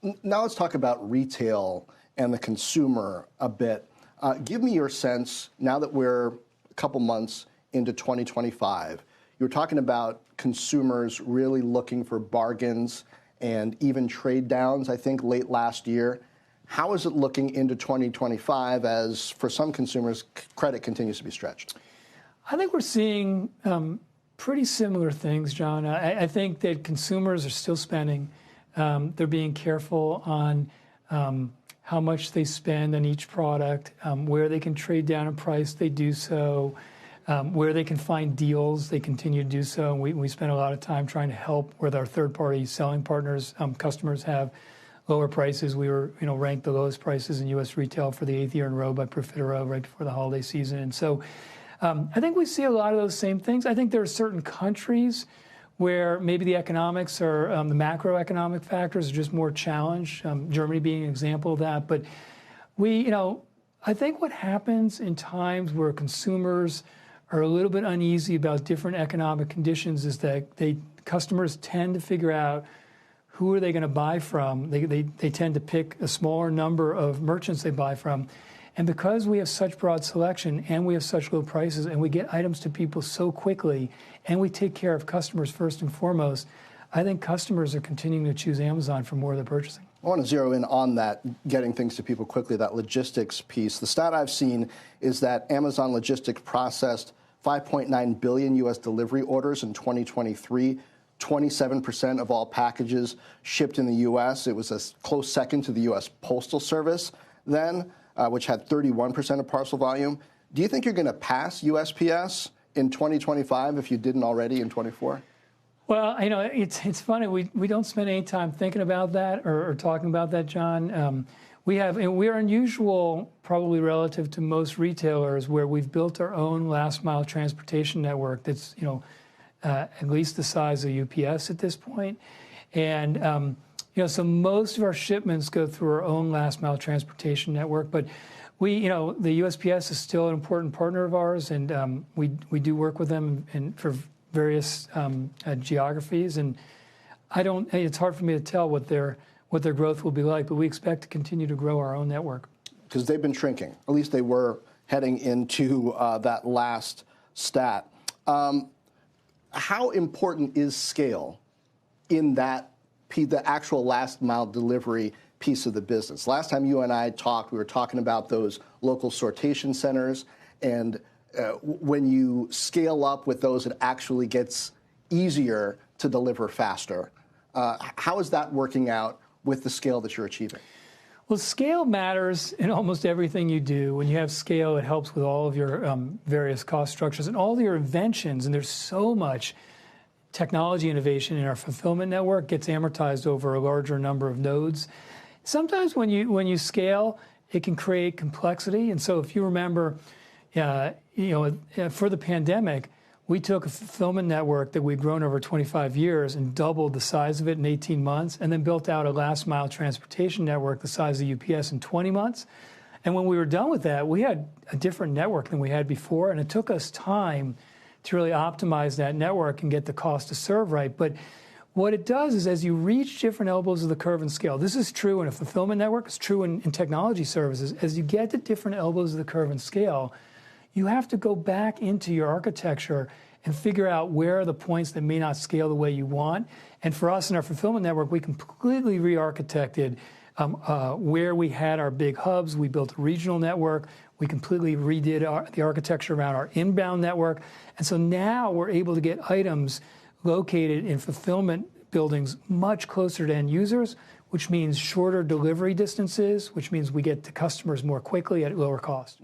Now let's talk about retail and the consumer a bit. Give me your sense, now that we're a couple months into 2025, you were talking about consumers really looking for bargains and even trade downs, I think, late last year. How is it looking into 2025 as, for some consumers, credit continues to be stretched? I think we're seeing pretty similar things, John. I think that consumers are still spending. They're being careful on how much they spend on each product, where they can trade down in price, they do so. Where they can find deals, they continue to do so. And we spend a lot of time trying to help with our third-party selling partners. Customers have lower prices. We were, ranked the lowest prices in U.S. retail for the 8th year in a row by Profitero right before the holiday season. And so I think we see a lot of those same things. I think there are certain countries where maybe the economics or the macroeconomic factors are just more challenged, Germany being an example of that. But I think what happens in times where consumers are a little bit uneasy about different economic conditions is that customers tend to figure out who are they going to buy from. They tend to pick a smaller number of merchants they buy from. And because we have such broad selection and we have such low prices and we get items to people so quickly and we take care of customers first and foremost, I think customers are continuing to choose Amazon for more of their purchasing. I want to zero in on that, getting things to people quickly, that logistics piece. The stat I've seen is that Amazon Logistics processed 5.9 billion U.S. delivery orders in 2023. 27% of all packages shipped in the U.S. It was a close second to the U.S. Postal Service then, which had 31% of parcel volume. Do you think you're going to pass USPS in 2025 if you didn't already in 24? Well, it's funny. We don't spend any time thinking about that or talking about that, John. We are unusual, probably relative to most retailers, where we've built our own last mile transportation network that's at least the size of UPS at this point. And so most of our shipments go through our own last mile transportation network. But the USPS is still an important partner of ours, and we do work with them for various geographies. And it's hard for me to tell what their growth will be like, but we expect to continue to grow our own network. Because they've been shrinking. At least they were heading into that last stat. How important is scale in the actual last mile delivery piece of the business? Last time you and I talked, we were talking about those local sortation centers. And when you scale up with those, it actually gets easier to deliver faster. How is that working out with the scale that you're achieving? Well, scale matters in almost everything you do. When you have scale, it helps with all of your various cost structures and all your inventions. And there's so much technology innovation in our fulfillment network gets amortized over a larger number of nodes. Sometimes when you scale, it can create complexity. And so if you remember, for the pandemic, we took a fulfillment network that we'd grown over 25 years and doubled the size of it in 18 months, and then built out a last mile transportation network the size of UPS in 20 months. And when we were done with that, we had a different network than we had before, and it took us time to really optimize that network and get the cost to serve right. But what it does is, as you reach different elbows of the curve and scale, this is true in a fulfillment network, it's true in technology services, as you get to different elbows of the curve and scale, you have to go back into your architecture and figure out where are the points that may not scale the way you want. And for us in our fulfillment network, we completely re-architected where we had our big hubs. We built a regional network. We completely redid the architecture around our inbound network. And so now we're able to get items located in fulfillment buildings much closer to end users, which means shorter delivery distances, which means we get to customers more quickly at lower cost.